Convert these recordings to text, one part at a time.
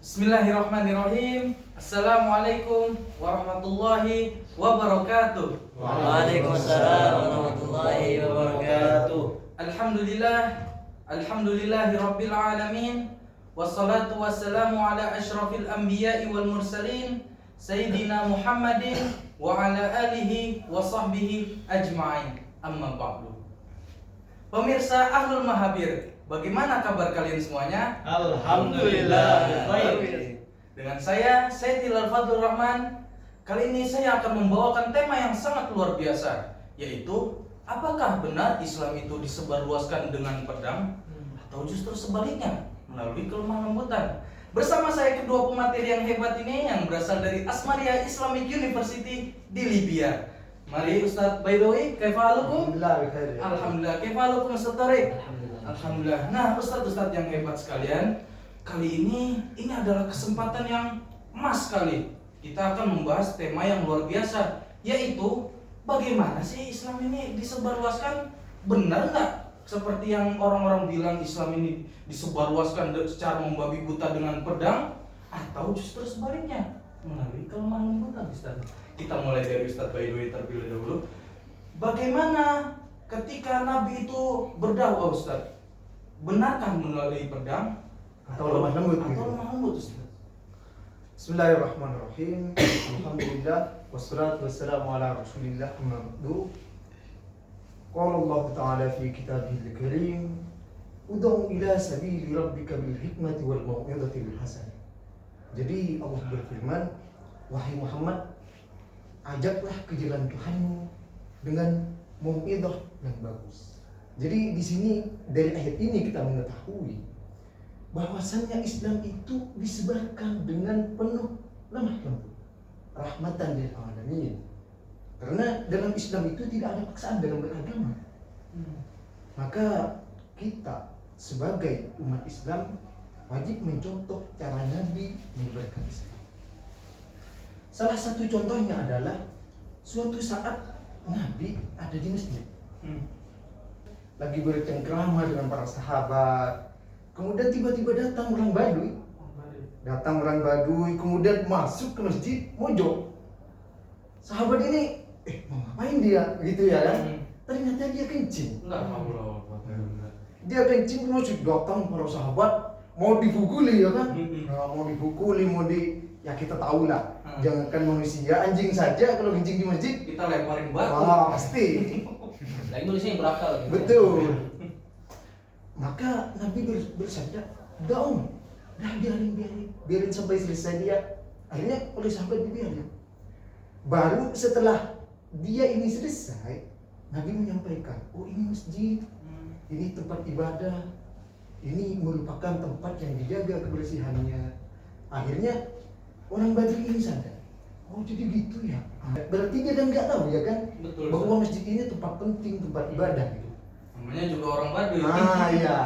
Bismillahirrahmanirrahim. Assalamualaikum warahmatullahi wabarakatuh. Waalaikumsalam warahmatullahi wabarakatuh. Alhamdulillahi rabbil alamin. Wassalatu wassalamu ala asyrafil anbiya'i wal mursalin Sayyidina Muhammadin wa ala alihi wa sahbihi ajma'in. Amma ba'du. Pemirsa Ahlul Mahabir, bagaimana kabar kalian semuanya? Alhamdulillah baik. Dengan saya Sayyidil Al-Fadlur Rahman. Kali ini saya akan membawakan tema yang sangat luar biasa, yaitu apakah benar Islam itu disebarluaskan dengan pedang atau justru sebaliknya melalui kelemah lembutan. Bersama saya kedua pemateri yang hebat ini yang berasal dari Asmaria Islamic University di Libya. Mari Ustadz Baidowi, kaifahalukum? Alhamdulillah, kaifahalukum Ustadz Tariq? Alhamdulillah. Nah, Ustadz yang hebat sekalian, kali ini adalah kesempatan yang emas sekali. Kita akan membahas tema yang luar biasa, yaitu bagaimana sih Islam ini disebarluaskan? Benar nggak seperti yang orang-orang bilang Islam ini disebarluaskan secara membabi buta dengan pedang, atau justru sebaliknya melalui kelemah lembutan? Ustadz, kita mulai dari Ustadz Baidowi terlebih dahulu. Bagaimana ketika Nabi itu berdakwah, Ustadz? Benarkah melalui pedang atau lemah lembut? Ustaz? Bismillahirrahmanirrahim. Alhamdulillah wassalatu wassalamu ala Rasulillah amma ba'du. Qala Allah Ta'ala fi kitabihil karim, ud'u ila sabili rabbika bil hikmati wal mau'izatil hasanah. Jadi Allah berfirman, wahai Muhammad, ajaklah ke jalan Tuhanmu dengan mau'izah yang bagus. Jadi di sini dari ayat ini kita mengetahui bahwasannya Islam itu disebarkan dengan penuh lemah lembut, rahmatan lil alamin. Karena dalam Islam itu tidak ada paksaan dalam beragama. Maka kita sebagai umat Islam wajib mencontoh cara Nabi menyebarkan Islam. Salah satu contohnya adalah suatu saat Nabi ada di masjid, lagi bercengkrama dengan para sahabat. Kemudian tiba-tiba datang orang Baduy, kemudian masuk ke masjid mojok. Sahabat ini, mau ngapain dia? Gitu ya kan? Ternyata dia kencing. Dia kencing, masuk datang para sahabat, mau dipukuli ya kan? Mau dipukuli, ya kita tahu lah. Jangankan manusia, anjing saja kalau kencing di masjid Kita lemparin batu. pasti. Nah, Indonesia yang berakal. Betul. Maka Nabi bersabda, dah biarin sampai selesai dia. Akhirnya oleh sahabat dibiarin. Baru setelah dia ini selesai, Nabi menyampaikan, oh ini masjid, ini tempat ibadah, ini merupakan tempat yang dijaga kebersihannya. Akhirnya orang Badui ini sadar, oh jadi gitu ya. Berarti dia kan nggak tahu ya kan, Betul, bahwa masjid ini tempat penting, tempat ibadah gitu. Namanya juga orang Baduy. Iya.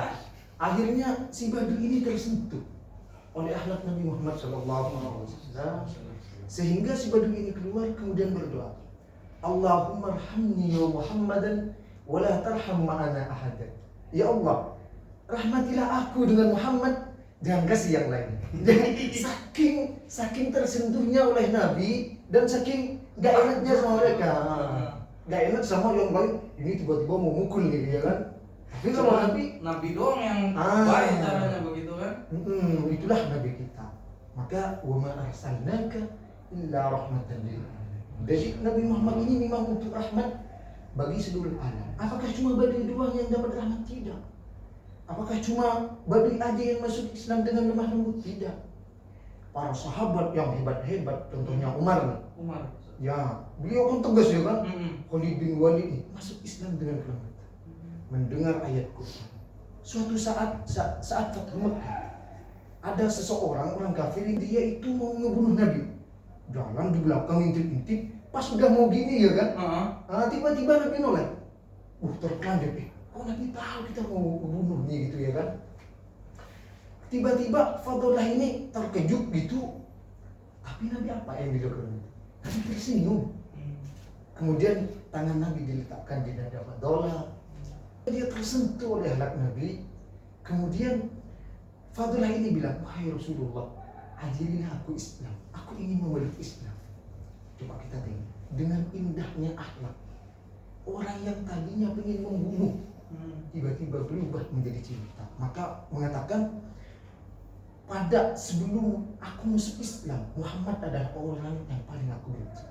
Akhirnya si Baduy ini tersentuh oleh akhlak Nabi Muhammad SAW, sehingga si Baduy ini keluar kemudian berdoa, Allahumma arhamni wa Muhammadan wa la tarham ma'ana ahadan. Ya Allah, rahmatilah aku dengan Muhammad, jangan kasih yang lain. Jadi saking tersentuhnya oleh Nabi dan saking gak enaknya sama mereka. Gak enak sama yang lain, ini tiba-tiba mau mukul nih ya kan. Tapi kalau Nabi doang yang baik caranya begitu kan. Itulah Nabi kita. Maka wa ma arsalnaka illa rahmatan lil alamin. Jadi Nabi Muhammad ini memang untuk rahmat bagi seluruh alam. Apakah cuma Baduy doang yang dapat rahmat? Tidak. Apakah cuma Baduy aja yang masuk Islam dengan lemah lembut? Tidak. Para sahabat yang hebat-hebat, contohnya Umar. Ya, beliau kan tegas ya kan. Khalid bin Walid masuk Islam dengan kelembutan, mendengar ayat Quran. Suatu saat Fathu Makkah, ada seseorang orang kafir, dia itu mau ngebunuh Nabi. Jalan di belakang intip-intip, pas udah mau gini ya kan. Tiba-tiba Nabi noleh. Terpelanjat, kok Nabi tahu kita mau ngebunuh nih gitu ya kan. Tiba-tiba Fadullah ini terkejut gitu. Tapi Nabi apa yang dilakukan? Nabi tersenyum. Kemudian tangan Nabi diletakkan di dada Fadullah. Dia tersentuh oleh akhlak Nabi. Kemudian Fadullah ini bilang, wahai Rasulullah, ajarilah aku Islam, aku ingin memeluk Islam. Coba kita tengok, dengan indahnya akhlak, orang yang tadinya ingin membunuh tiba-tiba berubah menjadi cinta. Maka mengatakan, pada sebelum aku masuk Islam, Muhammad adalah orang yang paling aku benci.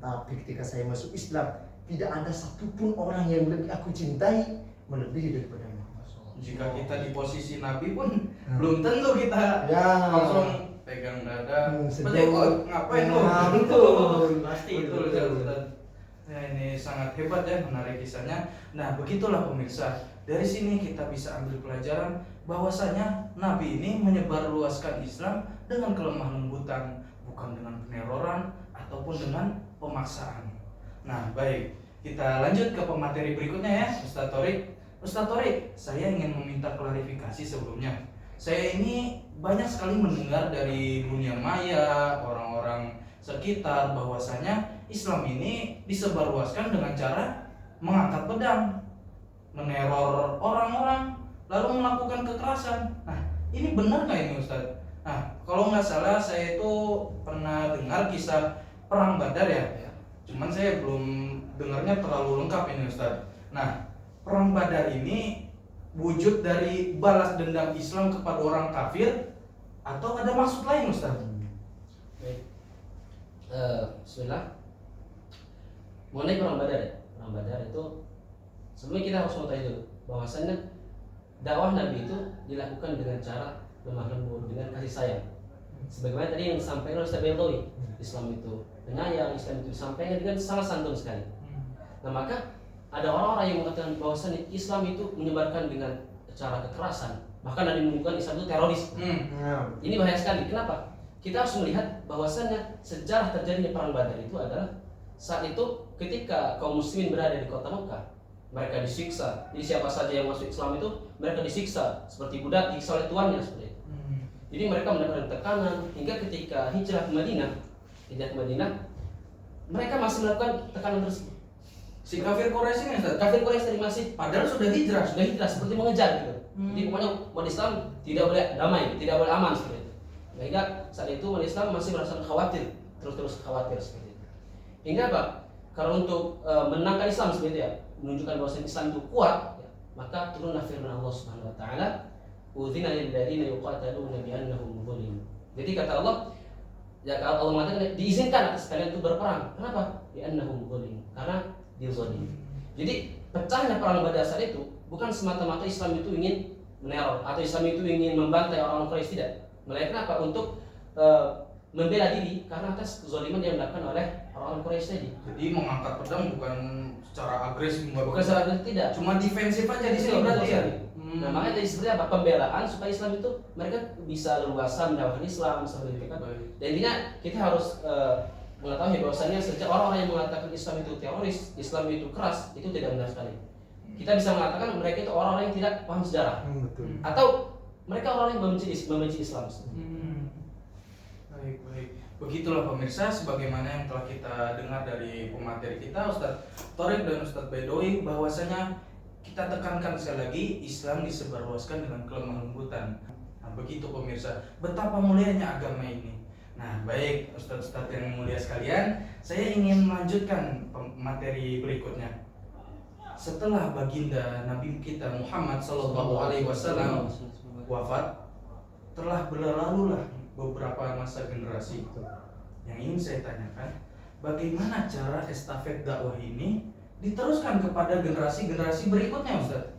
Tapi ketika saya masuk Islam, tidak ada satupun orang yang lebih aku cintai melebihi daripada Muhammad. Jika kita di posisi Nabi pun belum tentu kita Ya. langsung pegang dada. Senyum. Berarti kok ngapain lu? Nah, betul. Pasti Betul, betul. Ustaz. Nah, ini sangat hebat ya, menarik kisahnya. Nah, begitulah pemirsa. Dari sini kita bisa ambil pelajaran bahwasanya Nabi ini menyebarluaskan Islam dengan kelemah lembutan, bukan dengan peneroran ataupun dengan pemaksaan. Nah, baik. Kita lanjut ke pemateri berikutnya ya, Ustaz Thorik. Ustaz Thorik, saya ingin meminta klarifikasi sebelumnya. Saya ini banyak sekali mendengar dari dunia maya, orang-orang sekitar bahwasanya Islam ini disebarluaskan dengan cara mengangkat pedang, meneror orang-orang, lalu melakukan kekerasan. Nah, ini benar nggak ini Ustadz? Nah, kalau nggak salah saya itu pernah dengar kisah perang Badar ya. Cuman saya belum dengarnya terlalu lengkap ini Ustadz. Nah, perang Badar ini wujud dari balas dendam Islam kepada orang kafir atau ada maksud lain Ustadz? Baik. Bismillah. Mengenai perang Badar ya. Perang Badar itu sebelumnya kita harus mengetahui dulu bahwasannya dakwah Nabi itu dilakukan dengan cara lemah lembut, dengan kasih sayang. Sebagaimana tadi yang disampaikan oleh Ustaz Bedawi, Islam itu penyayang, Islam itu disampaikan dengan sangat santun sekali. Nah, maka ada orang-orang yang mengatakan bahwasannya Islam itu menyebarkan dengan cara kekerasan, bahkan ada yang menyebutkan Islam itu teroris. Ini bahaya sekali. Kenapa? Kita harus melihat bahwasannya sejarah terjadinya perang Badar itu adalah saat itu ketika kaum muslimin berada di kota Mekah, mereka disiksa. Jadi siapa saja yang masuk Islam itu mereka disiksa seperti budak disiksa oleh tuannya seperti itu. Jadi mereka mendapatkan tekanan hingga ketika hijrah ke Madinah, mereka masih melakukan tekanan tersebut. Si kafir Quraisy ini Ustaz, Kafir Quraisy tadi masih padahal sudah hijrah. seperti mengejar gitu. Jadi pokoknya umat Islam tidak boleh damai, tidak boleh aman seperti itu. Sehingga saat itu umat Islam masih merasa khawatir, terus khawatir seperti itu. Hingga apa? Karena untuk menangkan Islam seperti itu ya, menunjukkan bahwa Islam itu kuat, ya, maka turunlah firman Allah Subhanahu wa taala, "Udzina lil ladzina yuqataluna bi annahum zulimun." Jadi kata Allah, ya kalau Allah mengatakan diizinkan atas kalian itu berperang. Kenapa? Bi annahum zulimun. Karena dia zalim. Jadi pecahnya perang Badar saat itu bukan semata-mata Islam itu ingin meneror atau Islam itu ingin membantai orang-orang Quraisy, tidak. Melainkan apa? Untuk membela diri karena atas kezaliman yang dilakukan oleh orang-orang Quraisy tadi. Jadi mengangkat pedang bukan secara agresif, Bukan secara agresif, tidak. cuma defensif aja di sini Betul, berarti ya. betul. Nah, makanya tadi seperti apa? Pembelaan supaya Islam itu mereka bisa leluasa mendakwahkan Islam seperti itu kan. Baik. Dan intinya kita harus mengetahui bahwasanya sejak orang-orang yang mengatakan Islam itu teroris, Islam itu keras, itu tidak benar sekali. Kita bisa mengatakan mereka itu orang-orang yang tidak paham sejarah, Betul. atau mereka orang yang membenci Islam. Baik. Begitulah pemirsa, sebagaimana yang telah kita dengar dari pemateri kita Ustadz Thorik dan Ustadz Bedawi, bahwasanya kita tekankan sekali lagi Islam disebarluaskan dengan kelemah lembutan. Nah, begitu pemirsa, betapa mulianya agama ini. Nah, baik Ustadz-Ustadz yang mulia sekalian, saya ingin melanjutkan materi berikutnya. Setelah baginda Nabi kita Muhammad SAW wafat, telah berlalulah beberapa masa generasi. Yang ingin saya tanyakan, bagaimana cara estafet dakwah ini diteruskan kepada generasi-generasi berikutnya, Ustaz?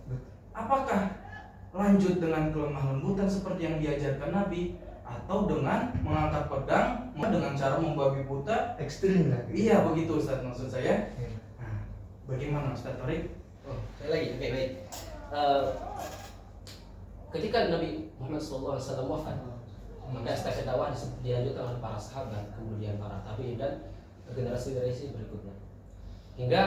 Apakah lanjut dengan kelemah lembutan seperti yang diajarkan Nabi, atau dengan mengangkat pedang dengan cara membabi buta? Ekstrim lah. Iya, begitu Ustaz maksud saya. Nah, bagaimana Ustaz Thorik? Oh, saya lagi. Oke, baik. Ketika Nabi Muhammad SAW wafat, maka estafet dakwah dilanjutkan oleh para sahabat, kemudian para tabi'in dan generasi-generasi berikutnya. Hingga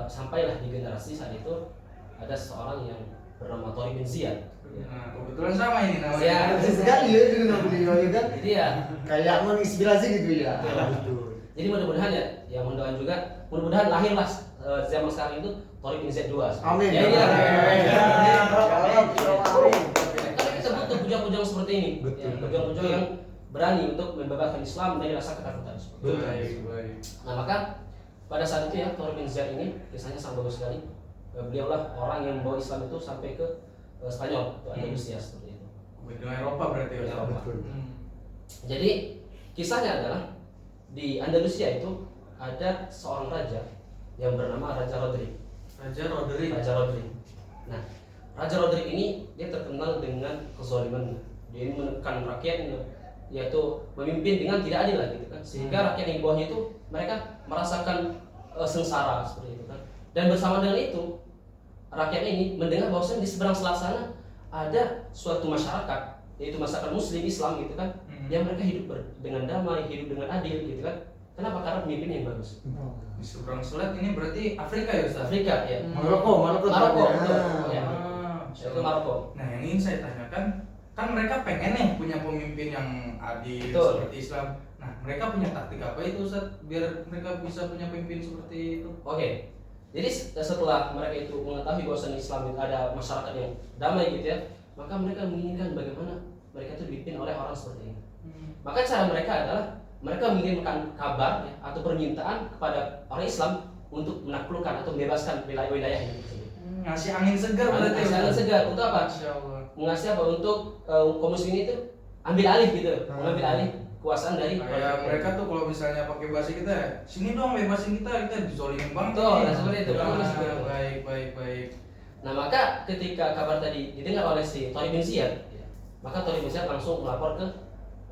sampailah di generasi saat itu ada seorang yang bernama Thori bin Ziyad. Nah, kebetulan sama ini namanya. Ya. Persis sekali ya dengan beliau ya kan. Jadi ya, Kayak menginspirasi gitu ya. Betul. Jadi mudah-mudahan ya, yang mendoakan juga, mudah-mudahan lahirlah zaman sekarang itu Thori bin Ziyad II. Amin. Ya, ini lah. Amin. Karena kita butuh puja-puja berjuang seperti ini. Betul. Ya, berjuang-berjuang yang berani untuk membebaskan Islam dari rasa ketakutan. Betul. Baik. Nah maka pada saat itu ya Thoriq bin Ziyad ini kisahnya sangat bagus sekali. Beliaulah orang yang membawa Islam itu sampai ke Spanyol atau Andalusia seperti itu. Benua Eropa berarti ya. Eropa. Betul. Jadi kisahnya adalah di Andalusia itu ada seorang raja yang bernama Raja Rodrik. Raja Rodrik. Raja Rodrik. Nah, Raja Rodrik ini dia terkenal dengan kezalimannya. Dia ini menekan rakyatnya, yaitu memimpin dengan tidak adil lah gitu kan. Sehingga rakyat yang di bawahnya itu mereka merasakan sengsara seperti itu kan. Dan bersama dengan itu rakyat ini mendengar bahwasanya di seberang selat sana ada suatu masyarakat, yaitu masyarakat Muslim Islam gitu kan, yang mereka hidup dengan damai, hidup dengan adil gitu kan. Kenapa? Karena pemimpin yang bagus. Di seberang selat ini berarti Afrika ya Ustaz? Afrika ya. Maroko Maroko, tepatnya. betul. Ya. Ah, Itu Maroko. Nah yang ingin saya tanyakan, kan mereka pengen nih punya pemimpin yang adil Betul. seperti Islam. Nah mereka punya taktik apa itu Ustaz biar mereka bisa punya pemimpin seperti itu? Oke. Jadi setelah mereka itu mengetahui bahwa Islam itu ada masyarakat yang damai gitu ya, maka mereka menginginkan bagaimana mereka itu dipimpin oleh orang seperti ini. Maka cara mereka adalah mereka mengirimkan kabar ya, atau permintaan kepada orang Islam untuk menaklukkan atau membebaskan wilayah ini tersebut. Ngasih angin segar berarti. Ngasih angin segar untuk apa? Masya Allah. Mengasih apa? Untuk kaum muslimin itu ambil alih gitu, mengambil alih kekuasaan dari Kayak mereka tuh kalau misalnya pakai bahasa kita, sini dong bebasin kita dizolimin banget. Betul, nih. nah seperti itu. Ah, baik. Nah maka ketika kabar tadi didengar oleh si Thoriq bin Ziyad, ya, maka Thoriq bin Ziyad langsung melapor ke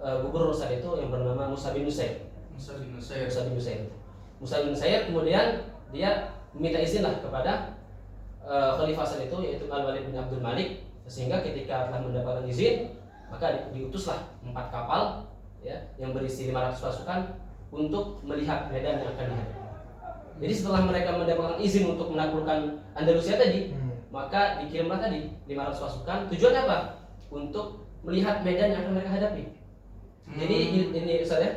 gubernur saat itu yang bernama Musa bin Nusair. Musa bin Nusair. Musa bin Nusair kemudian dia meminta izin lah kepada khalifah saat itu yaitu Al-Walid bin Abdul Malik, sehingga ketika telah mendapatkan izin maka diutuslah 4 kapal ya yang berisi 500 pasukan untuk melihat medan yang akan dihadapi. Jadi setelah mereka mendapatkan izin untuk menaklukkan Andalusia tadi, maka dikirimlah tadi 500 pasukan. Tujuannya apa? Untuk melihat medan yang akan mereka hadapi. Jadi ini Ustaz ya,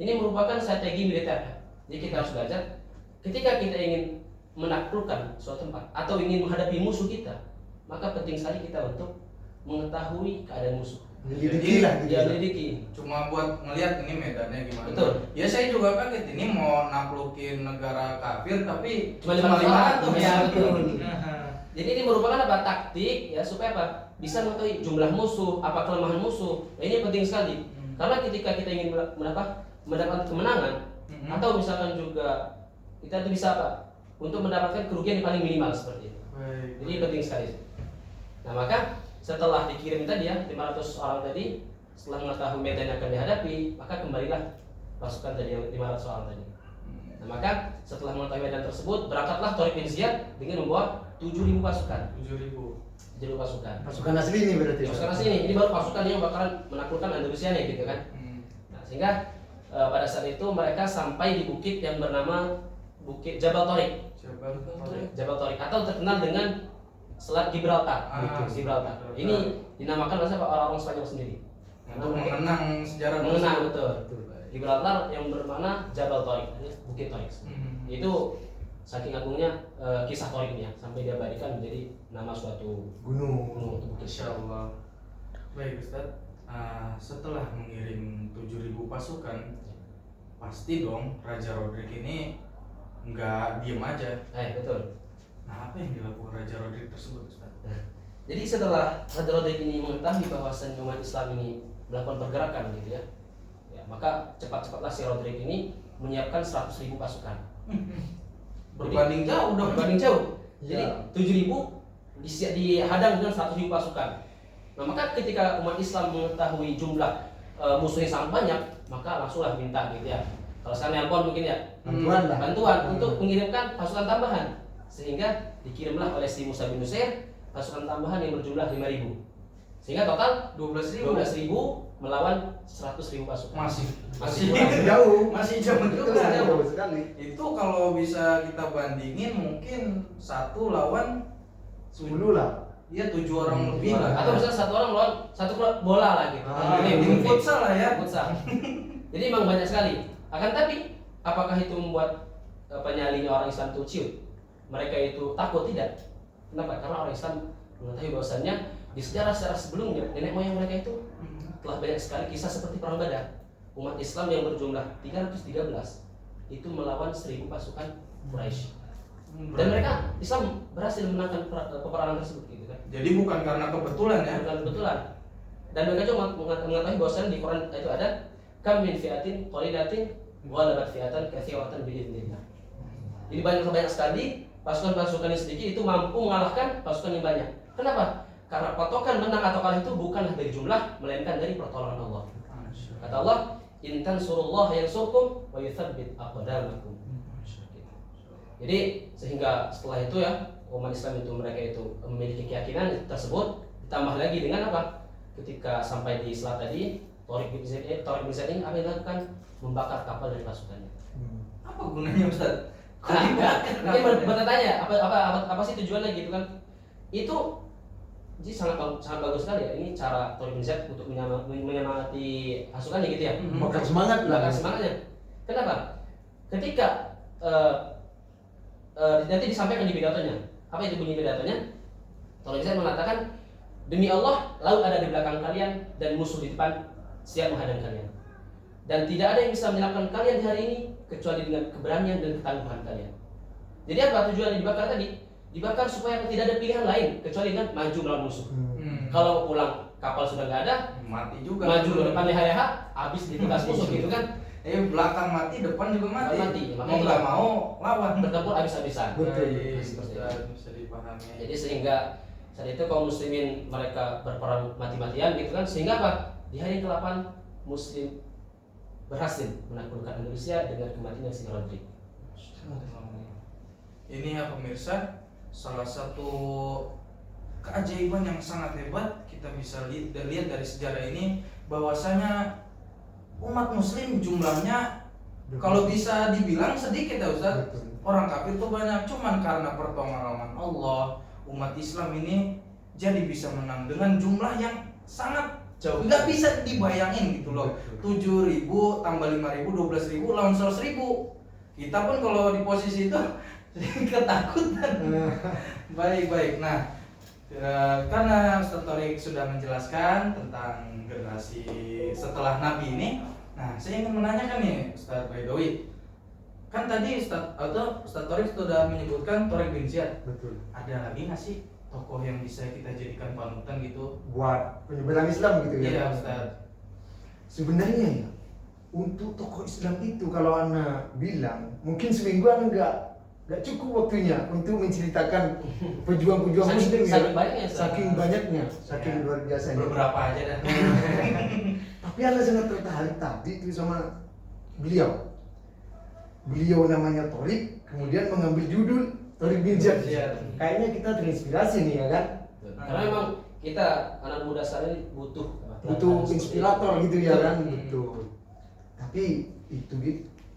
ini merupakan strategi militer. Jadi kita harus belajar ketika kita ingin menaklukkan suatu tempat atau ingin menghadapi musuh kita, maka penting sekali kita untuk mengetahui keadaan musuh. Menyelidiki lah gitu. Ya, menyelidiki. Cuma buat ngelihat ini medannya gimana. Betul. Ya saya juga kaget ini mau naklukin negara kafir tapi Cuma 500. Ya, betul. Nah, Jadi ini merupakan apa? Taktik ya supaya apa? Bisa mengetahui jumlah musuh, apa kelemahan musuh. Nah, ini penting sekali. Karena ketika kita ingin mendapatkan kemenangan atau misalkan juga kita itu bisa apa? Untuk mendapatkan kerugian yang paling minimal seperti itu. Baik. Jadi penting sekali. Nah, maka setelah dikirim tadi ya 500 orang tadi, setelah mengetahui medan yang akan dihadapi, maka kembalilah pasukan tadi yang 500 orang tadi. Nah, maka setelah mengetahui medan tersebut, berangkatlah Thoriq bin Ziyad dengan membawa 7.000 pasukan. 7.000. 7.000 pasukan. Pasukan asli ini berarti. Ya, pasukan asli ini baru pasukan yang bakalan menaklukkan Andalusia nih gitu kan. Nah, sehingga pada saat itu mereka sampai di bukit yang bernama Bukit Jabal Thoriq. Jabal Thoriq atau terkenal dengan Selat Gibraltar. Gibraltar. Ini dinamakan oleh orang-orang Spanyol sendiri. Untuk mengenang sejarah Mengenang tersebut. betul. Gibraltar yang bermakna Jabal Thoriq, Bukit Thoriq. Itu saking agungnya kisah Thoriq ini ya, sampai diabadikan menjadi nama suatu gunung. atau bukit. Insya Allah. Baik Ustaz, setelah mengirim 7.000 pasukan, pasti dong Raja Rodrik ini nggak diem aja. Betul. Nah, apa yang dilakukan Raja Rodrik tersebut Ustaz? Jadi setelah Raja Rodrik ini mengetahui bahwa umat Islam ini melakukan pergerakan gitu ya, maka cepat-cepatlah si Rodrik ini menyiapkan 100.000 pasukan. Berbanding jauh dong. Berbanding jauh. Jadi Ya. 7.000 dihadang dengan 100.000 pasukan. Nah, maka ketika umat Islam mengetahui jumlah musuhnya sangat banyak, maka langsunglah minta gitu ya. Kalau sekarang nelpon mungkin ya, Bantuan lah. bantuan untuk mengirimkan pasukan tambahan. Sehingga dikirimlah oleh si Musa bin Nusair pasukan tambahan yang berjumlah 5.000. Sehingga total 12.000 melawan 100.000 pasukan. Masih Masih jauh. Masih jauh Itu juga. jauh sekali. Itu kalau bisa kita bandingin mungkin 1 lawan 10 lah. Iya 7 orang lebih lah. Atau misalnya 1 orang lawan 1 bola lah gitu. Tim futsal lah ya. Futsal. Jadi memang banyak sekali. Akan tapi apakah itu membuat nyalinya orang Islam itu ciut? Mereka itu takut? Tidak. Kenapa? Karena orang Islam mengetahui bahwasannya di sejarah-sejarah sebelumnya nenek moyang mereka itu telah banyak sekali kisah seperti perang Badar. Umat Islam yang berjumlah 313 itu melawan 1000 pasukan Quraisy. Dan mereka Islam berhasil menangkan peperangan tersebut gitu kan. Jadi bukan karena kebetulan ya. Bukan kebetulan. Dan mereka juga mengetahui bahwasanya di Quran itu ada kam min fi'atin qalilatin ghalabat fi'atan katsiratan biidznillah. Jadi banyak sekali pasukan-pasukan yang sedikit itu mampu mengalahkan pasukan yang banyak. Kenapa? Karena patokan menang atau kalah itu bukanlah dari jumlah, melainkan dari pertolongan Allah. Kata Allah, in tansurullaha yansurkum wa yutsabbit aqdamakum. Jadi sehingga setelah itu ya umat Islam itu mereka itu memiliki keyakinan tersebut, ditambah lagi dengan apa? Ketika sampai di Selat tadi, Tariq bin Zaid ini apa yang dilakukan? Membakar kapal dari pasukannya. Apa gunanya Ustaz? Mungkin bertanya apa sih tujuannya gitu kan? Itu jadi sangat bagus sekali ya. Ini cara Tariq bin Zaid untuk menyemangati pasukannya gitu ya. Bakar semangat lah. Bakar semangatnya. Kenapa? Ketika nanti disampaikan di pidatonya. Apa itu bunyi pidatonya? Tariq bin Zaid mengatakan, demi Allah, laut ada di belakang kalian dan musuh di depan siap menghadang kalian. Dan tidak ada yang bisa menyelamatkan kalian di hari ini kecuali dengan keberanian dan ketangguhan kalian. Jadi apa tujuan dibakar tadi? Dibakar supaya tidak ada pilihan lain kecuali dengan maju melawan musuh. Kalau pulang kapal sudah nggak ada, Mati juga. maju ke depan leha-leha, habis ditindas musuh gitu kan? Belakang mati, depan juga mati. Mati. Mau nggak mau lawan. Bertempur habis-habisan. Betul. Bisa dipahami. Jadi sehingga saat itu kaum muslimin mereka berperang mati-matian gitu kan, sehingga apa? Di hari ke-8 Muslim berhasil menaklukkan Indonesia dengan kematian Singa Rodrik. Ini ya pemirsa, salah satu keajaiban yang sangat hebat kita bisa lihat dari sejarah ini, bahwasanya umat muslim jumlahnya kalau bisa dibilang sedikit ya Ustaz. Orang kafir tuh banyak, cuman karena pertolongan Allah, umat Islam ini jadi bisa menang dengan jumlah yang sangat jauh, nggak bisa dibayangin gitu loh. 7.000 tambah 5.000, 12.000 lawan 100.000. Kita pun kalau di posisi itu ketakutan. Baik. Nah, karena Ustaz Tariq sudah menjelaskan tentang generasi setelah Nabi ini, nah saya ingin menanyakan nih Ustaz Baidowi. Kan tadi Ustaz Tariq sudah menyebutkan Tariq bin Ziyad. Betul. Ada lagi nggak sih tokoh yang bisa kita jadikan panutan gitu Buat penyebaran Islam gitu ya. Iya Ustaz. Sebenarnya ya, untuk tokoh Islam itu kalau Ana bilang, mungkin seminggu Ana nggak cukup waktunya untuk menceritakan pejuang-pejuang Muslim ya. Saking banyaknya, saking luar biasanya. Beberapa aja dah. Tapi Ana sangat tertarik tadi itu sama beliau. Beliau namanya Tariq, kemudian mengambil judul Tariq bin Ziyad. Kayaknya kita terinspirasi nih ya kan? Karena memang kita anak muda sekarang ini butuh inspirator gitu ya kan? Betul. Tapi itu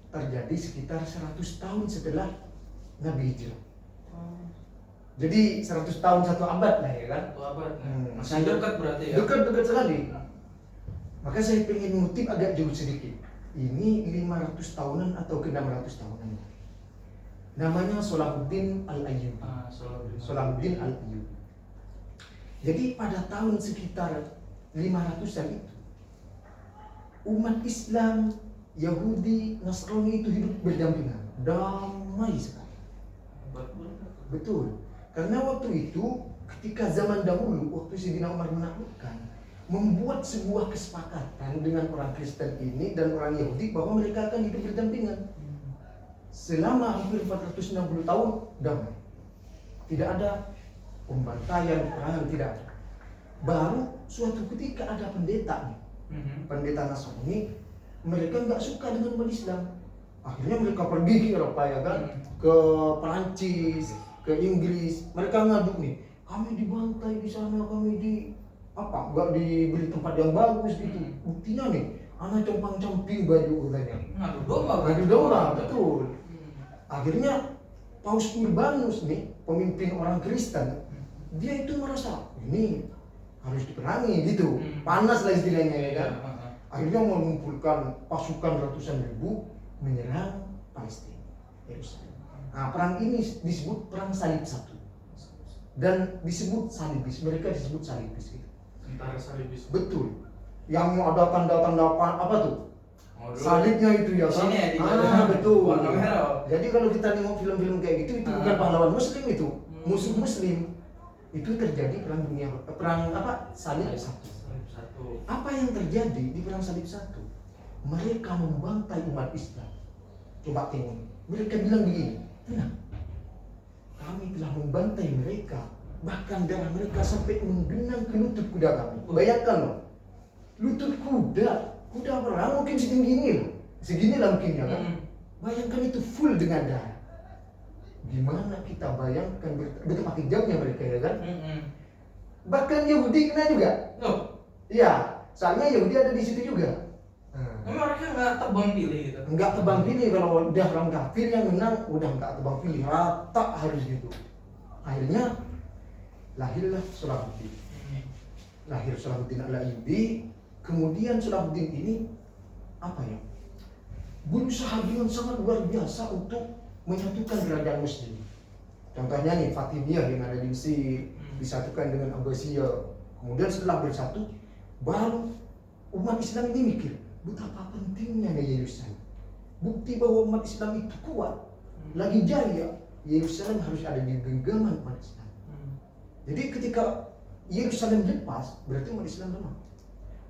terjadi sekitar 100 tahun setelah Nabi Hijrah. Jadi 100 tahun 1 abad lah ya kan? 1 abad. Masih Sangat dekat berarti ya. Dekat sekali. Maka saya pengen ngutip agak jauh sedikit. Ini 500 tahunan atau ke 600 tahunan. Namanya Salahuddin Al-Ayyubi. Salahuddin Al-Ayyubi. Jadi pada tahun sekitar 500-an itu, umat Islam, Yahudi, Nasrani itu hidup berdampingan, damai sekali. Betul. Karena waktu itu ketika zaman dahulu, waktu Sayyidina Umar menaklukkan, membuat sebuah kesepakatan dengan orang Kristen ini dan orang Yahudi bahwa mereka akan hidup berdampingan selama hampir 460 tahun damai. Tidak ada pembantaian, peperangan, tidak ada. Baru suatu ketika ada pendeta nih, pendeta Nasrani, mereka nggak suka dengan umat Islam. Akhirnya mereka pergi ke Eropa ya kan, ke Perancis, ke Inggris. Mereka ngadu nih, kami dibantai di sana, kami nggak diberi tempat yang bagus gitu. Buktinya nih, anak compang-camping baju katanya. Ngadu domba, betul. Akhirnya Paus Urbanus nih, pemimpin orang Kristen, dia itu merasa ini harus diperangi gitu. Panas lah istilahnya ya kan. Akhirnya mengumpulkan pasukan ratusan ribu menyerang Palestina, Yerusalem. Nah, perang ini disebut perang Salib I dan disebut Salibis. Mereka disebut Salibis gitu. Tentara Salibis. Betul. yang ada tanda-tanda apa tuh? Oh, dulu. Salibnya itu ya kan? Sini ya, di dada. Betul. Warna merah. Jadi kalau kita nengok film-film kayak gitu itu Ah. bukan pahlawan muslim itu, Hmm. musuh muslim. Itu terjadi perang dunia, perang apa? Salib Salib. satu. Satu. Apa yang terjadi di perang salib satu? Mereka membantai umat Islam. Coba tengok. Mereka bilang begini, tenang. Kami telah membantai mereka. Bahkan darah mereka sampai menggenang ke lutut kuda kami. Bayangkan loh. Lutut kuda perang mungkin setinggi ini loh. Seginilah mungkin ya kan. Bayangkan itu full dengan darah. Gimana kita bayangkan betul pakai jamnya mereka ya kan? Bahkan Yahudi kena juga. Loh, Iya, soalnya Yahudi ada di situ juga. mereka nggak tebang pilih gitu. Enggak tebang pilih, kalau udah orang kafir yang menang udah enggak tebang pilih, rata harus gitu. Akhirnya lahirlah Salahuddin. Lahir Salahuddin Al-Ayyubi. Kemudian Salahuddin ini apa ya? Berusaha dengan sangat luar biasa untuk menyatukan kerajaan muslim. Contohnya nih Fatimiyah yang ada di Mesir disatukan dengan Abbasiyah. Kemudian setelah bersatu, baru umat Islam ini mikir betapa pentingnya Yerusalem. Bukti bahwa umat Islam itu kuat, lagi jaya, Yerusalem harus ada di genggaman umat Islam. Jadi ketika Yerusalem lepas, berarti umat Islam lemah.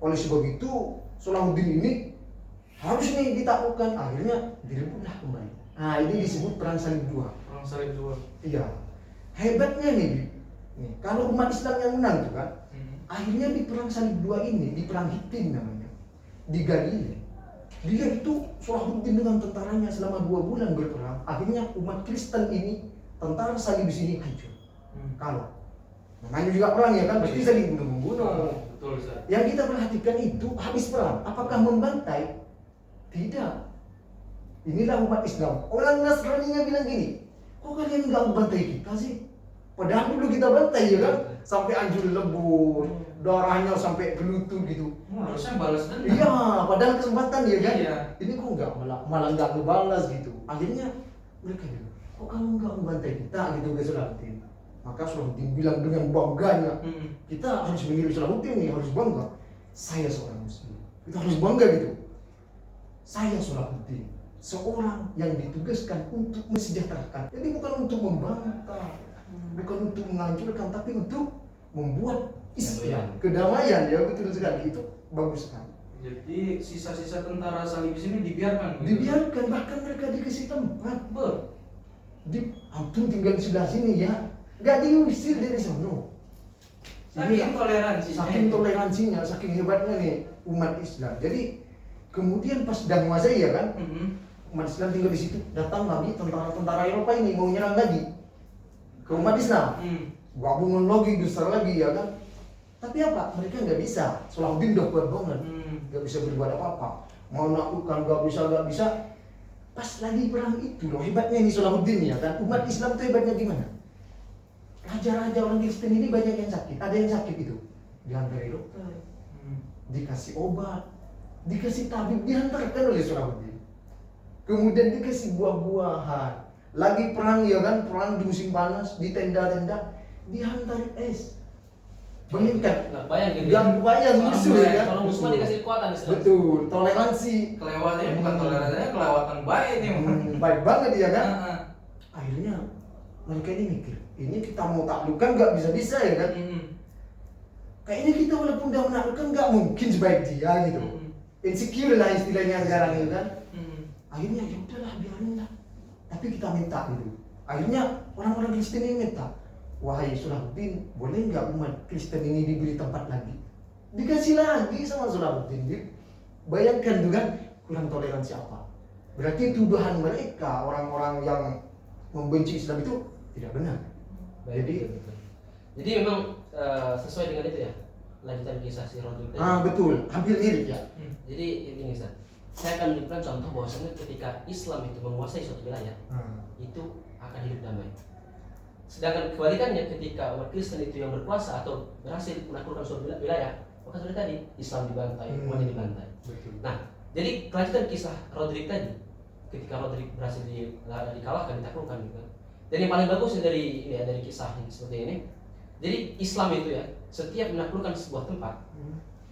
Oleh sebab itu, Salahuddin ini harus nih ditaklukkan. Akhirnya direbutlah kembali. Nah, ini disebut perang salib 2. Perang salib 2. Iya. Hebatnya nih, kalau umat Islam yang menang tuh kan, akhirnya di perang salib 2 ini, di perang Hittin namanya, di Galilea, dia itu Salahuddin dengan tentaranya selama 2 bulan berperang. Akhirnya umat Kristen ini, tentara salibis ini hancur. Kalah. Namanya juga perang ya kan, pasti saling bunuh-membunuh. Betul, Ustaz. Yang kita perhatikan itu habis perang, apakah membantai? Tidak. Inilah umat Islam. Orang Nasrani-nya bilang gini, kok kalian nggak membantai kita sih? Padahal dulu kita bantai ya kan, sampai anjur lebur, darahnya sampai ke lutut gitu. Harusnya balas dendam. Iya, padahal kesempatan ya kan. Iya. Ini kok nggak malah nggak ngebalas gitu. Akhirnya mereka bilang, kok kamu nggak membantai kita gitu ke Salahuddin? Maka Salahuddin bilang dengan bangganya, kita harus meniru Salahuddin nih, harus bangga. Saya seorang muslim, kita harus bangga gitu. Saya Salahuddin, seorang yang ditugaskan untuk mensejahterakan. Jadi bukan untuk membantah, bukan untuk menghancurkan, tapi untuk membuat Islam, kedamaian. Ya betul sekali, itu bagus sekali. Jadi sisa-sisa tentara salibis ini dibiarkan. Dibiarkan, bahkan mereka dikasih tempat. Antum tinggal di sebelah sini ya, gak diusir dari sana. Saking toleransi. Saking toleransinya, saking hebatnya nih umat Islam. Jadi kemudian pas sedang menguasai ya kan, umat Islam tinggal di situ. Datang lagi tentara-tentara Eropa ini mau nyerang lagi ke umat Islam. Gabungan lagi, besar lagi ya kan. Tapi apa? Mereka nggak bisa. Salahuddin udah kuat banget, nggak bisa berbuat apa-apa. Mau naklukkan nggak bisa. Pas lagi perang itu loh hebatnya ini Salahuddin ya kan. Umat Islam itu hebatnya gimana? Raja-raja orang Kristen ini banyak yang sakit. Ada yang sakit itu, diantar dokter, dikasih obat, dikasih tabib, dihantarkan oleh Salahuddin. Kemudian dikasih buah-buahan. Lagi perang ya kan, perang di musim panas, di tenda-tenda, dihantar es. Bayangkan, Nggak bayang gitu. nggak bayang musuh ya kan? Kalau musuh dikasih kekuatan istilahnya. Betul, toleransi. Kelewatannya bukan toleransinya, kelewatan baik nih. Baik banget ya kan? Heeh. Akhirnya mereka ini mikir, ini kita mau taklukkan nggak bisa-bisa ya kan? Kayaknya kita walaupun udah menaklukkan nggak mungkin sebaik dia gitu. Insecure lah istilahnya sekarang ya kan? Akhirnya ya udahlah biarin lah. Tapi kita minta gitu. Akhirnya orang-orang Kristen ini minta, wahai Salahuddin, boleh nggak umat Kristen ini diberi tempat lagi? Dikasih lagi sama Salahuddin. Bayangkan tuh kan, kurang toleransi apa? Berarti tuduhan mereka, orang-orang yang membenci Islam itu tidak benar. Jadi memang sesuai dengan itu ya, lanjutan kisah si Rodrik tadi. Betul, hampir mirip ya. Jadi ini Ustaz, saya akan memberikan contoh bahwasanya ketika Islam itu menguasai suatu wilayah, itu akan hidup damai. Sedangkan kebalikannya ketika umat Kristen itu yang berkuasa atau berhasil menaklukkan suatu wilayah, maka seperti tadi Islam dibantai, umatnya dibantai. Betul. Nah, jadi kelanjutan kisah Rodrik tadi, ketika Rodrik berhasil dikalahkan, ditaklukkan gitu kan. Dan yang paling bagus dari ini ya, dari kisah seperti ini. Jadi Islam itu ya, setiap menaklukkan sebuah tempat,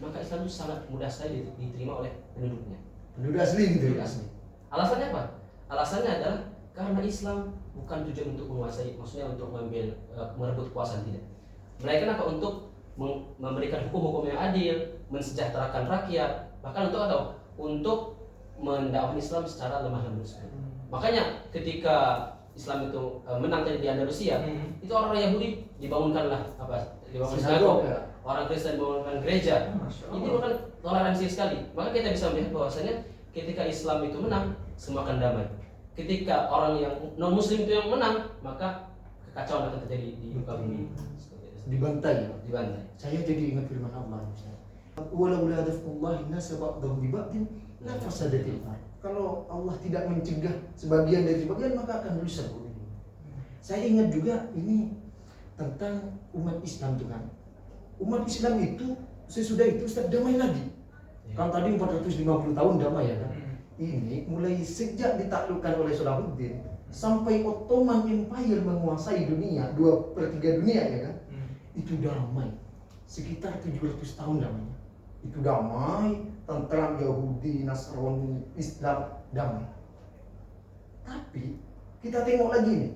maka Islam itu sangat mudah sekali diterima oleh penduduknya. Penduduk asli gitu Penduduk ya. asli. Alasannya apa? Alasannya adalah karena Islam bukan tujuan untuk menguasai, maksudnya untuk mengambil merebut kekuasaan, tidak. Melainkan apa? Untuk memberikan hukum-hukum yang adil, mensejahterakan rakyat, bahkan untuk apa? Untuk mendakwahkan Islam secara lemah lembut. Makanya ketika Islam itu menang tadi di Andalusia, itu orang Yahudi dibangunkanlah dibangun sinagog, ya. orang Kristen dibangunkan gereja. Masya Ini Allah. bukan toleransi sekali. Maka kita bisa melihat bahwasanya ketika Islam itu menang, semua akan damai. Ketika orang yang non Muslim itu yang menang, maka kekacauan akan terjadi di muka bumi. Dibantai ya. Dibantai. Saya jadi ingat firman Allah Ustaz. Walau la dafqullahi nasa ba'dahum bi ba'din la fasadatil ardh. Kalau Allah tidak mencegah sebagian dari sebagian maka akan rusak bumi. Saya ingat juga ini tentang umat Islam tuh kan. Umat Islam itu sesudah itu Ustaz damai lagi. Kan tadi 450 tahun damai ya kan. Ini mulai sejak ditaklukkan oleh Salahuddin sampai Ottoman Empire menguasai dunia 2/3 dunia ya kan. Itu damai sekitar 700 tahun damainya. Itu damai, tentram Yahudi, Nasrani, Islam damai. Tapi kita tengok lagi nih,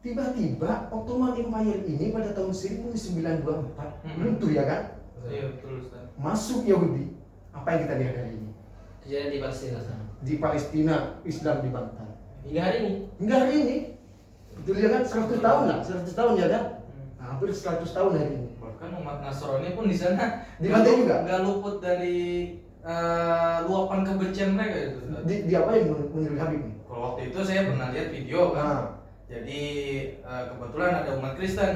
tiba-tiba Ottoman Empire ini pada tahun 1924 runtuh ya kan? Iya betul Ustaz. Masuk Yahudi. Apa yang kita lihat hari ini? Kejadian di Palestina sana. Di Palestina Islam dibantai. Hingga hari ini. Hingga hari ini, betul ya kan? 100 tahun lah, 100 tahun ya kan? Hampir 100 tahun hari ini. Bahkan umat Nasrani pun di sana Dibantai juga? nggak luput dari luapan kebencian mereka itu. Ustaz. Di apa yang menurut Habib nih? Kalau waktu itu saya pernah lihat video kan. Ah. Jadi kebetulan ada umat Kristen,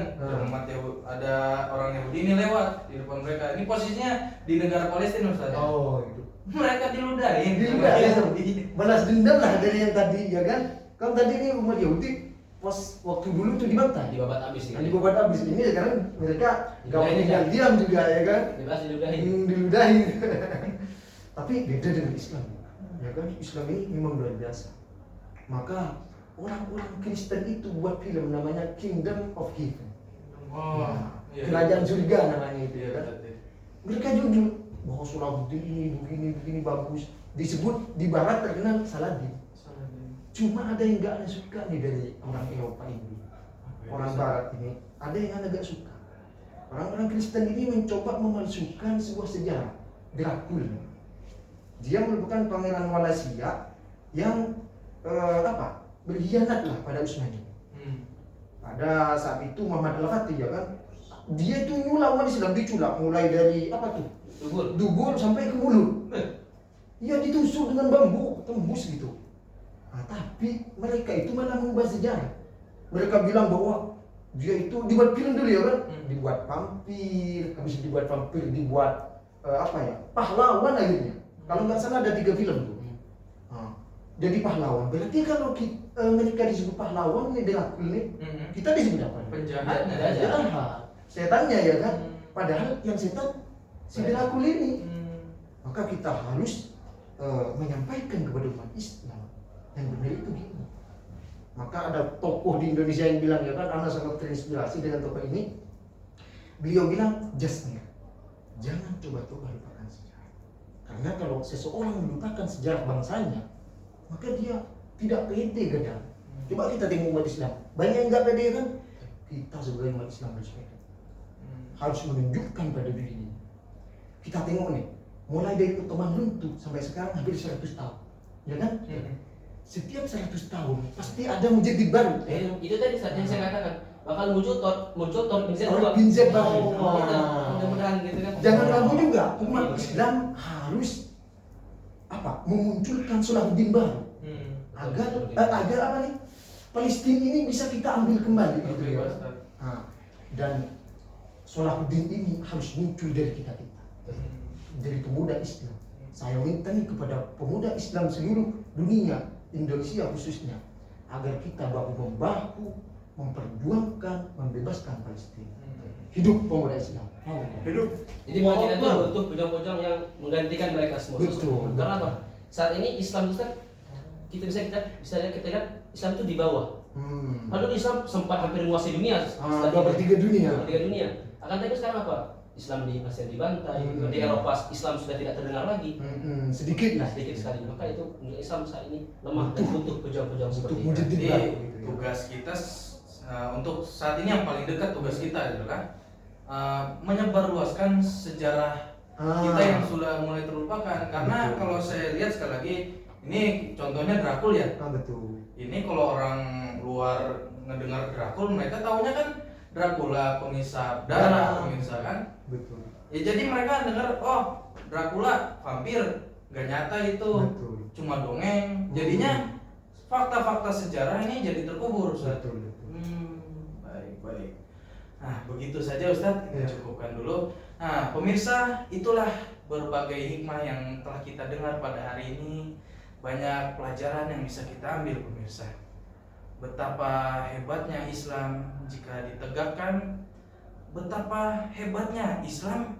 ada orang Yahudi ini lewat di depan mereka. Ini posisinya di negara Palestina Ustaz. Oh, itu. Mereka diludahin. Diludahin. Yahudi. Balas dendam lah dari yang tadi ya kan? Kan tadi ini umat Yahudi pas waktu dulu tuh dibantai. Dibabat habis Nah, gitu. dibabat habis ini sekarang mereka gak mau tinggal diam juga ya kan? Dibahas diludahin. Diludahin. Tapi beda dengan Islam. Ya kan? Islam ini memang luar biasa. Maka orang-orang Kristen itu buat film namanya Kingdom of Heaven. Oh, Ya, kerajaan surga namanya itu ya kan? berarti. Mereka jujur bahwa Salahuddin ini begini bagus. Disebut di barat terkenal Saladin. Cuma ada yang gak suka nih dari orang Eropa ini, orang Barat ini, ada yang agak suka. Orang-orang Kristen ini mencoba memalsukan sebuah sejarah, Dracula. Dia merupakan pangeran Wallachia yang berkhianat lah pada Utsmani. Pada saat itu Muhammad Al-Fatih ya kan, dia itu nyulak umat Islam, diculak mulai dari dubur sampai ke mulut. Dia ditusuk dengan bambu, tembus gitu. Nah, tapi mereka itu malah mengubah sejarah. Mereka bilang bahwa dia itu dibuat film dulu ya kan, dibuat vampir, habis dibuat vampir, dibuat pahlawan akhirnya. Kalau nggak salah ada 3 film tuh. Nah, jadi pahlawan. Berarti kalau mereka disebut pahlawan ini Dracula nih, kita disebut apa? Penjahatnya. Jahat. Setannya ya kan. Padahal yang setan si Dracula ini. Maka kita harus menyampaikan kepada umat Islam yang benar itu gini. Maka ada tokoh di Indonesia yang bilang ya kan, Anda sangat terinspirasi dengan tokoh ini. Beliau bilang, Jasmir, jangan coba-coba lupakan sejarah. Karena kalau seseorang melupakan sejarah bangsanya, maka dia tidak pede gadang. Coba kita tengok umat Islam, banyak yang nggak pede kan? Kita sebagai umat Islam harus pede. Harus menunjukkan pada diri ini. Kita tengok nih, mulai dari Ottoman runtuh sampai sekarang hampir 100 tahun, ya kan? Setiap 100 tahun pasti ada mujadid baru. Itu tadi saat yang saya katakan bakal muncul Tor bin Z Bin Z baru. baru. Mudah-mudahan gitu kan. Jangan ragu juga, umat Islam harus memunculkan Salahuddin baru agar apa nih? Palestina ini bisa kita ambil kembali gitu ya. Nah, dan Salahuddin ini harus muncul dari kita dari pemuda Islam. Saya minta nih kepada pemuda Islam seluruh dunia, Indonesia khususnya, agar kita bahu-membahu memperjuangkan, membebaskan Palestina. Hidup pemuda Islam. Hidup. Jadi makin itu butuh pejuang-pejuang yang menggantikan mereka semua. Betul. Karena apa? Saat ini Islam itu kan kita bisa lihat Islam itu di bawah. Lalu Islam sempat hampir menguasai dunia. 2/3 dunia. 2/3 dunia. Akan tapi sekarang apa? Islam masih dibantai, di Eropa Islam sudah tidak terdengar lagi. Sedikit Nah, sedikit sekali. Maka itu Islam saat ini lemah dan butuh pejuang-pejuang seperti itu. menjadi Jadi baik, gitu ya. tugas kita untuk saat ini yang paling dekat tugas kita adalah menyebarluaskan sejarah kita yang sudah mulai terlupakan. Karena Betul. kalau saya lihat sekali lagi, ini contohnya Drakul ya. Betul. Ini kalau orang luar ngedengar Drakul, mereka taunya kan Dracula pengisap darah, pemirsa kan. Betul. Ya jadi mereka dengar, oh Dracula vampir, gak nyata itu, Betul. cuma dongeng. Jadinya fakta-fakta sejarah ini jadi terkubur, Ustaz. Betul. Baik. Nah, begitu saja Ustadz, kita Ya. cukupkan dulu. Nah, pemirsa, itulah berbagai hikmah yang telah kita dengar pada hari ini. Banyak pelajaran yang bisa kita ambil, pemirsa. Betapa hebatnya Islam jika ditegakkan, betapa hebatnya Islam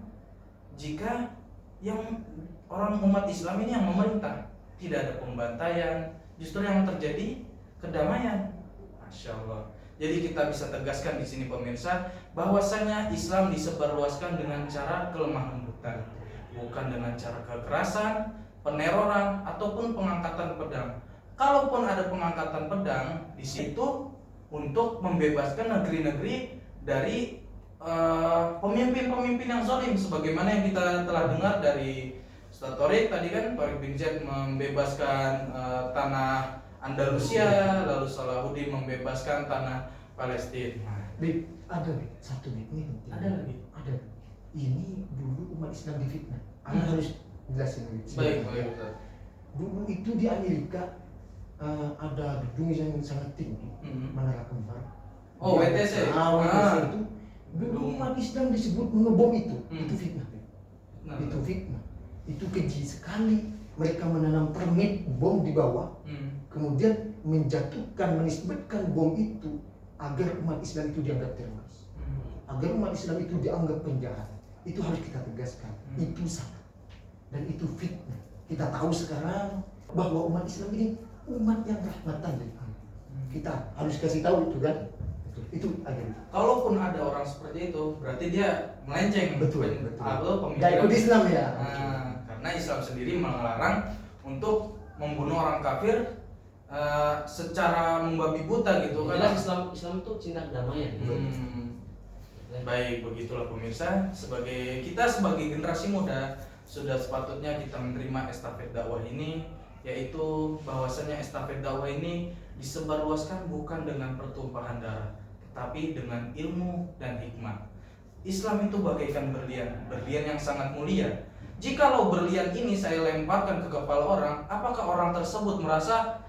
jika yang orang umat Islam ini yang memerintah. Tidak ada pembantaian, justru yang terjadi kedamaian. Masya Allah. Jadi kita bisa tegaskan di sini pemirsa, bahwasanya Islam disebarluaskan dengan cara kelemah lembutan, bukan dengan cara kekerasan, peneroran ataupun pengangkatan pedang. Kalaupun ada pengangkatan pedang di situ untuk membebaskan negeri-negeri dari pemimpin-pemimpin yang zalim, sebagaimana yang kita telah dengar dari Ustaz Thorik tadi kan, Thorik bin Zaid membebaskan tanah Andalusia, lalu Salahuddin membebaskan tanah Palestina. Bib, ada Bib, satu Bib, ini penting. Ada lagi? Ada. Ini dulu umat Islam difitnah. Anda harus jelasin Bib. Baik, Ustaz. Dulu itu di Amerika ada gedung yang sangat tinggi, Menara Kembar. Oh, Di WTC. WTC itu dulu umat Islam disebut mengebom itu. Itu fitnah Bib. Nah. Itu fitnah. Itu keji sekali. Mereka menanam permit bom di bawah, kemudian menjatuhkan, menisbatkan bom itu agar umat Islam itu dianggap teroris, agar umat Islam itu dianggap penjahat. Itu harus kita tegaskan. Itu salah dan itu fitnah. Kita tahu sekarang bahwa umat Islam ini umat yang rahmatan dari Allah. Kita harus kasih tahu itu kan. Itu agar Kalaupun ada orang seperti itu, berarti dia melenceng. betul. Atau Gak ikut Islam ya. Nah, karena Islam sendiri melarang untuk membunuh orang kafir secara membabi buta gitu kan. Jelas Islam itu cinta kedamaian. Baik, begitulah pemirsa. Kita sebagai generasi muda sudah sepatutnya kita menerima estafet dakwah ini, yaitu bahwasanya estafet dakwah ini disebarluaskan bukan dengan pertumpahan darah, tetapi dengan ilmu dan hikmah. Islam itu bagaikan berlian yang sangat mulia. Jikalau berlian ini saya lemparkan ke kepala orang, apakah orang tersebut merasa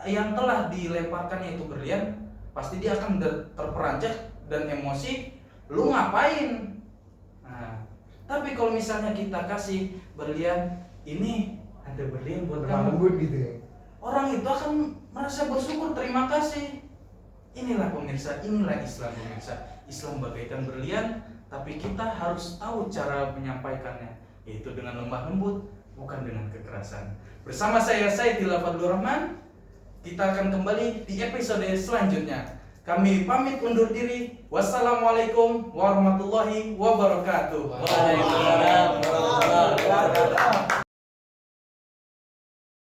yang telah dilemparkannya itu berlian? Pasti dia akan terperanjat dan emosi, lu ngapain? Nah, tapi kalau misalnya kita kasih berlian, ini ada berlian buat kamu, Lembut gitu ya. orang itu akan merasa bersyukur, terima kasih. Inilah pemirsa, inilah Islam pemirsa. Islam bagaikan berlian, tapi kita harus tahu cara menyampaikannya, yaitu dengan lemah lembut, bukan dengan kekerasan. Bersama saya Saidillah Fadlur Rahman, kita akan kembali di episode selanjutnya. Kami pamit undur diri. Wassalamualaikum warahmatullahi wabarakatuh. Waalaikumsalam warahmatullahi wabarakatuh.